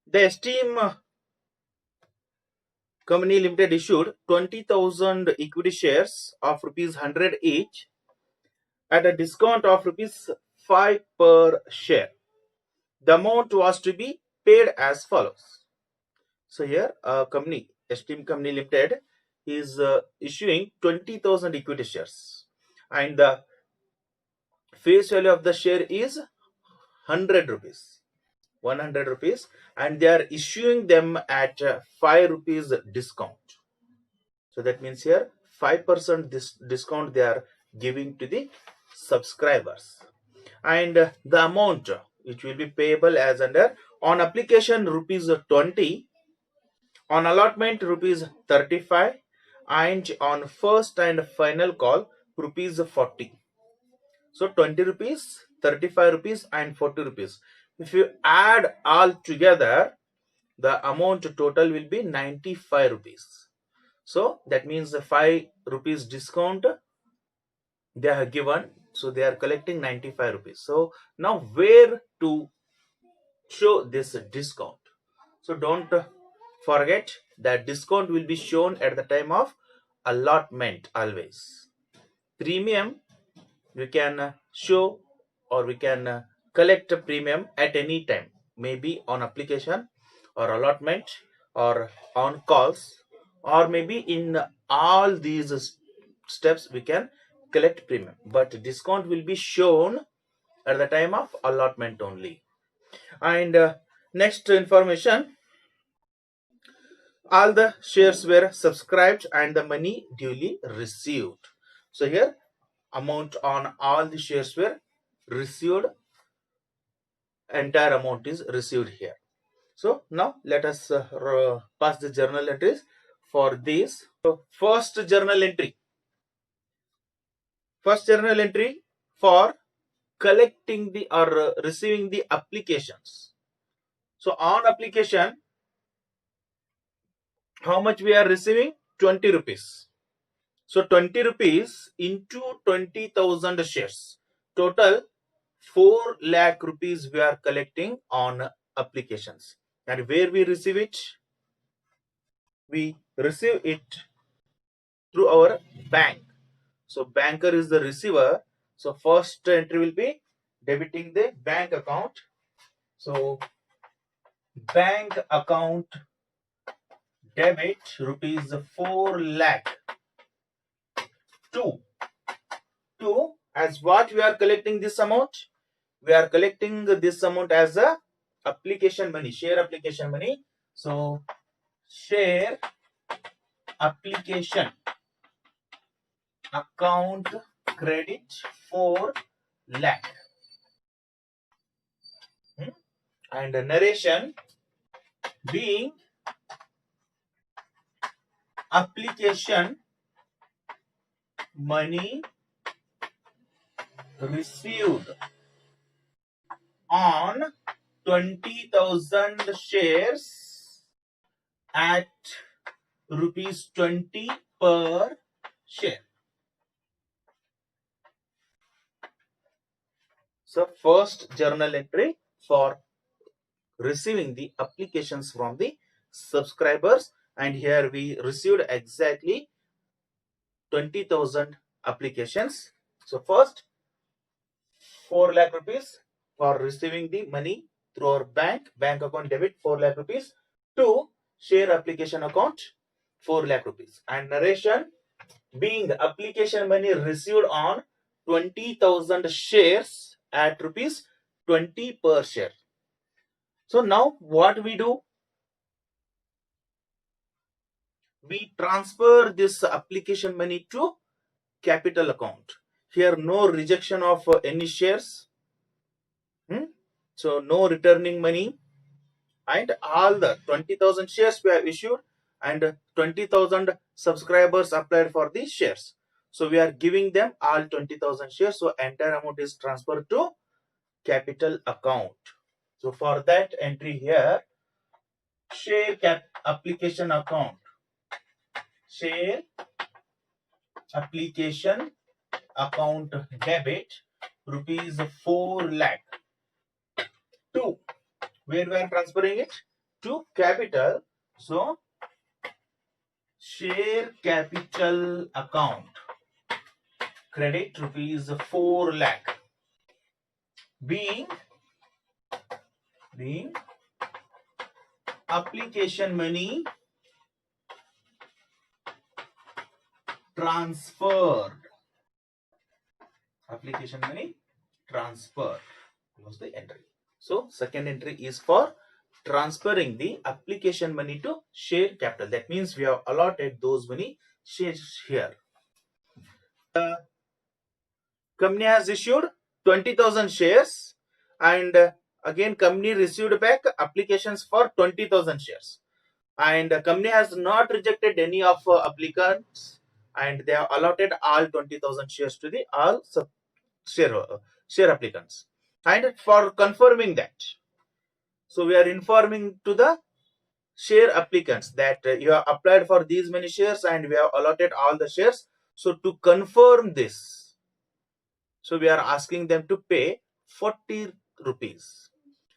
The Esteem Company Limited issued 20,000 equity shares of rupees 100 each at a discount of rupees 5 per share. The amount was to be paid as follows. So here, Esteem Company Limited is issuing 20,000 equity shares, and the face value of the share is 100 rupees. 100 rupees, and they are issuing them at 5 rupees discount. So that means here 5% this discount they are giving to the subscribers, and the amount which will be payable as under on application rupees 20, on allotment rupees 35, and on first and final call rupees 40. So 20 rupees, 35 rupees and 40 rupees. If you add all together, the amount total will be 95 rupees. So that means the 5 rupees discount they have given. So they are collecting 95 rupees. So now where to show this discount? So don't forget that discount will be shown at the time of allotment always. Premium we can show, or we can collect a premium at any time, maybe on application or allotment or on calls, or maybe in all these steps we can collect premium, but discount will be shown at the time of allotment only. And next information, all the shares were subscribed and the money duly received. So here amount on all the shares were received, entire amount is received here. So now let us pass the journal entries for this. So first journal entry for collecting the or receiving the applications. So on application, how much we are receiving? 20 rupees. So 20 rupees into 20,000 shares, total 4 lakh rupees we are collecting on applications. And where we receive it? We receive it through our bank. So banker is the receiver. So first entry will be debiting the bank account. So bank account debit rupees 4 lakh to as what we are collecting this amount? We are collecting this amount as a application money, share application money. So share application account credit 4 lakh. And narration being application money received on 20,000 shares at rupees 20 per share. So first journal entry for receiving the applications from the subscribers, and here we received exactly 20,000 applications. So first 4 lakh rupees for receiving the money through our bank account debit 4 lakh rupees to share application account 4 lakh rupees, and narration being the application money received on 20,000 shares at rupees 20 per share. So now what we do? We transfer this application money to capital account. Here no rejection of any shares. So no returning money, and all the 20,000 shares we have issued and 20,000 subscribers applied for these shares. So we are giving them all 20,000 shares. So entire amount is transferred to capital account. So for that entry here, share application account, share application account debit rupees 4 lakh to where we are transferring it? to capital. So share capital account, credit rupees 4 lakh, being application money transferred. Application money transferred was the entry. So second entry is for transferring the application money to share capital. That means we have allotted those money shares here. The company has issued 20,000 shares, and again company received back applications for 20,000 shares, and the company has not rejected any of applicants, and they have allotted all 20,000 shares to the all share applicants. And for confirming that, so we are informing to the share applicants that you have applied for these many shares and we have allotted all the shares. So to confirm this, so we are asking them to pay 40 rupees.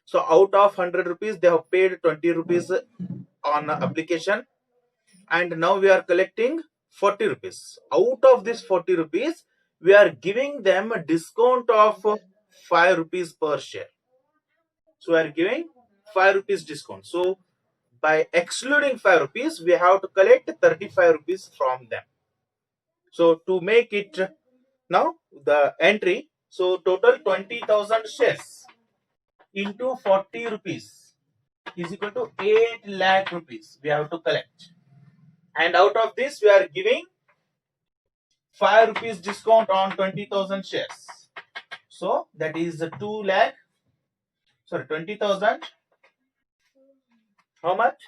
So out of 100 rupees, they have paid 20 rupees on application, and now we are collecting 40 rupees. Out of this 40 rupees, we are giving them a discount of 5 rupees per share. So we are giving 5 rupees discount. So by excluding 5 rupees, we have to collect 35 rupees from them. So to make it now the entry, so total 20,000 shares into 40 rupees is equal to 8 lakh rupees we have to collect. And out of this, we are giving 5 rupees discount on 20,000 shares. So that is 20,000. How much?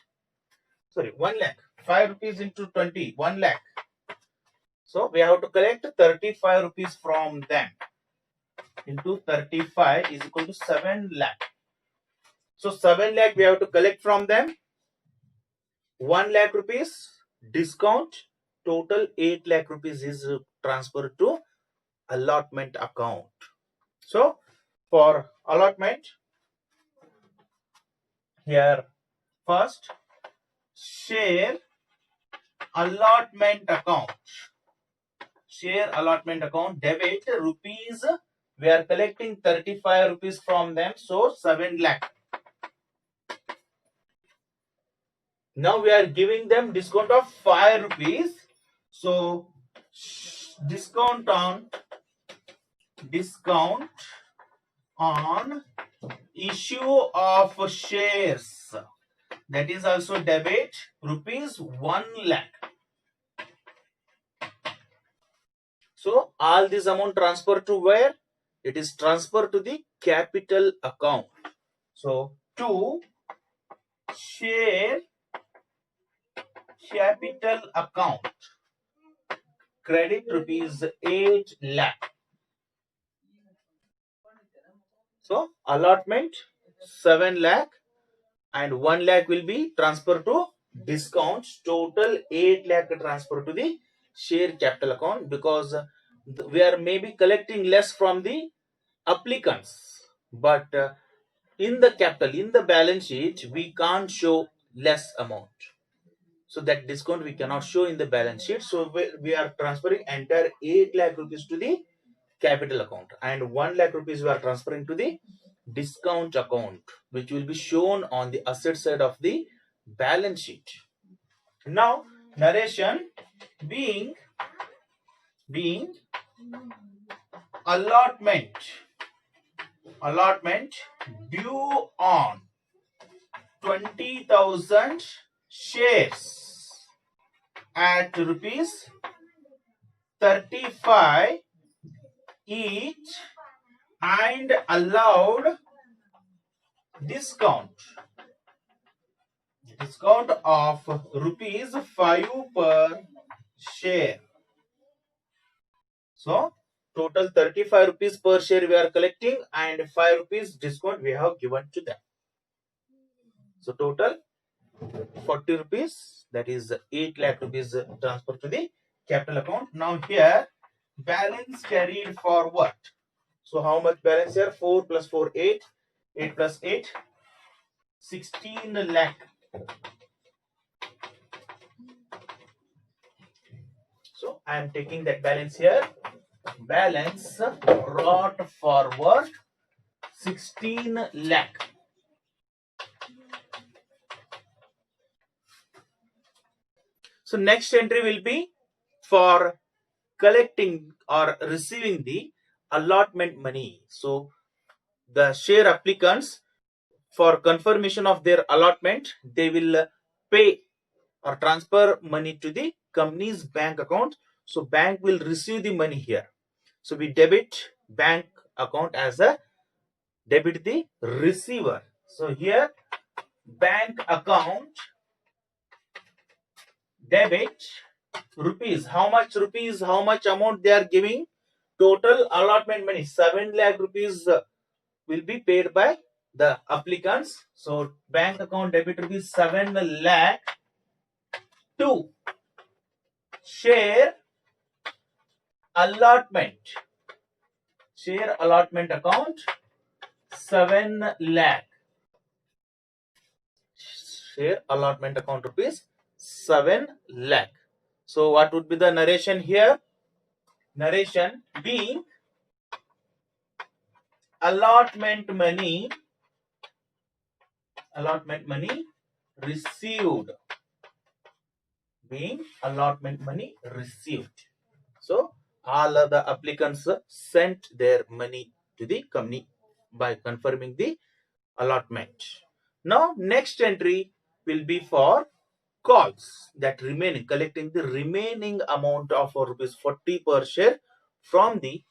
1 lakh. 5 rupees into 20, 1 lakh. So we have to collect 35 rupees from them. Into 35 is equal to 7 lakh. So 7 lakh we have to collect from them. 1 lakh rupees discount. Total 8 lakh rupees is transferred to allotment account. So for allotment, here first share allotment account. Share allotment account, debit rupees, we are collecting 35 rupees from them, so 7 lakh. Now we are giving them discount of 5 rupees. So discount on issue of shares, that is also debit rupees 1 lakh. So all this amount transferred to where? It is transferred to the capital account. So to share capital account, credit rupees 8 lakh. So allotment 7 lakh and 1 lakh will be transferred to discounts. Total 8 lakh transferred to the share capital account, because we are maybe collecting less from the applicants, but in the capital, in the balance sheet, we can't show less amount. So that discount we cannot show in the balance sheet. So we are transferring entire 8 lakh rupees to the capital account, and 1 lakh rupees we are transferring to the discount account, which will be shown on the asset side of the balance sheet. Now narration, being allotment due on 20,000 shares at rupees 35 each and allowed discount of rupees 5 per share. So total 35 rupees per share we are collecting, and 5 rupees discount we have given to them. So total 40 rupees, that is 8 lakh rupees transfer to the capital account. Now here balance carried forward. So how much balance here? 4 plus 4, 8. 8 plus 8, 16 lakh So I am taking that balance here. Balance brought forward 16 lakh. So next entry will be for collecting or receiving the allotment money. So the share applicants, for confirmation of their allotment, they will pay or transfer money to the company's bank account. So bank will receive the money here. So we debit bank account as a debit the receiver. So here bank account debit rupees. How much rupees? How much amount they are giving? Total allotment money 7 lakh rupees will be paid by the applicants. So bank account debit rupees 7 lakh to share allotment. Share allotment account 7 lakh. Share allotment account rupees 7 lakh. So what would be the narration here? Narration being allotment money received. Being allotment money received. So all of the applicants sent their money to the company by confirming the allotment. Now next entry will be for calls that remaining, collecting the remaining amount of rupees 40 per share from the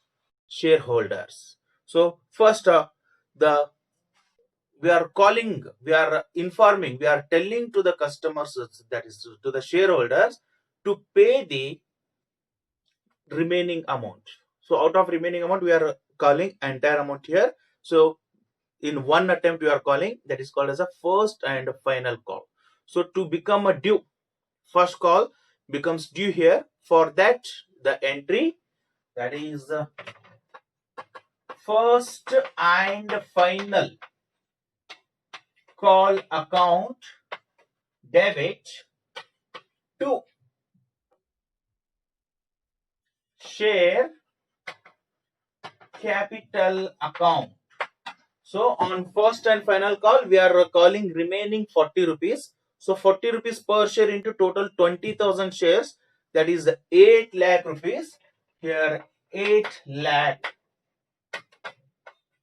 shareholders. So first we are calling, we are informing, we are telling to the customers, that is to the shareholders, to pay the remaining amount. So out of remaining amount, we are calling entire amount here. So in one attempt we are calling, that is called as a first and final call. So to become a due, first call becomes due here. For that, the entry, that is first and final call account debit to share capital account. So on first and final call, we are calling remaining 40 rupees. So 40 rupees per share into total 20,000 shares, that is 8 lakh rupees. Here 8 lakh.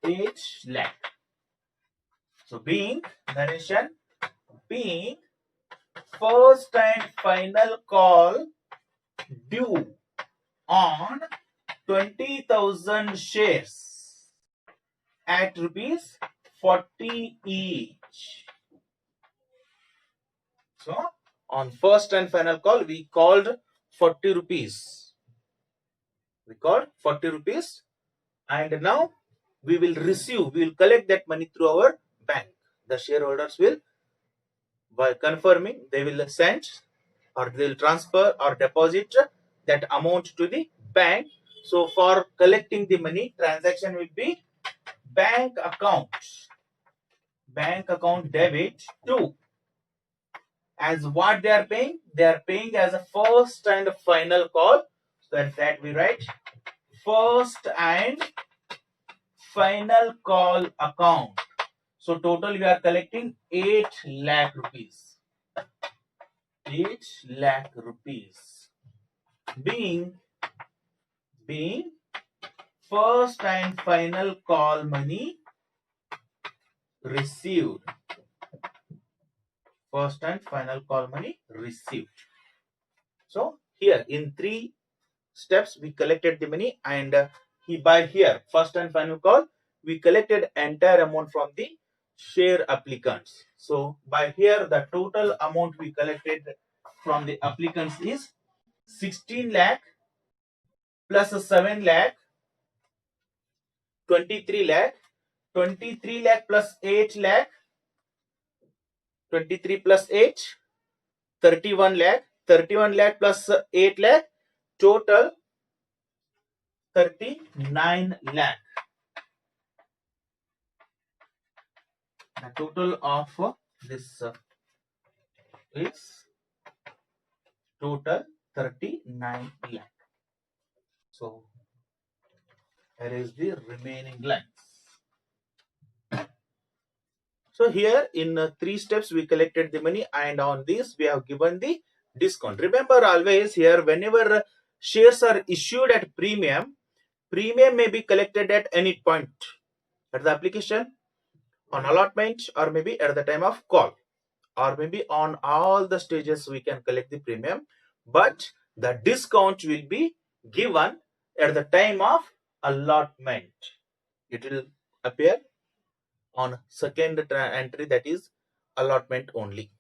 8 lakh. So being narration, being first and final call due on 20,000 shares at rupees 40 each. So on first and final call, we called 40 rupees. We called 40 rupees, and now we will receive, we will collect that money through our bank. The shareholders will, by confirming, they will send or they will transfer or deposit that amount to the bank. So for collecting the money, transaction will be bank account debit to, as what they are paying? They are paying as a first and final call. So that we write first and final call account. So total we are collecting 8 lakh rupees. 8 lakh rupees. Being first and final call money received. First and final call money received. So here in 3 steps we collected the money, and by here first and final call we collected entire amount from the share applicants. So by here the total amount we collected from the applicants is 16 lakh plus 7 lakh, 23 lakh, 23 lakh plus 8 lakh, 23 plus 8, 31 lakh, 31 lakh plus 8 lakh, total 39 lakh. The total of this is total 39 lakh. So here is the remaining lines. So here in 3 steps we collected the money, and on this we have given the discount. Remember always here, whenever shares are issued at premium, premium may be collected at any point, at the application, on allotment, or maybe at the time of call, or maybe on all the stages we can collect the premium, but the discount will be given at the time of allotment. It will appear on second entry, that is allotment only.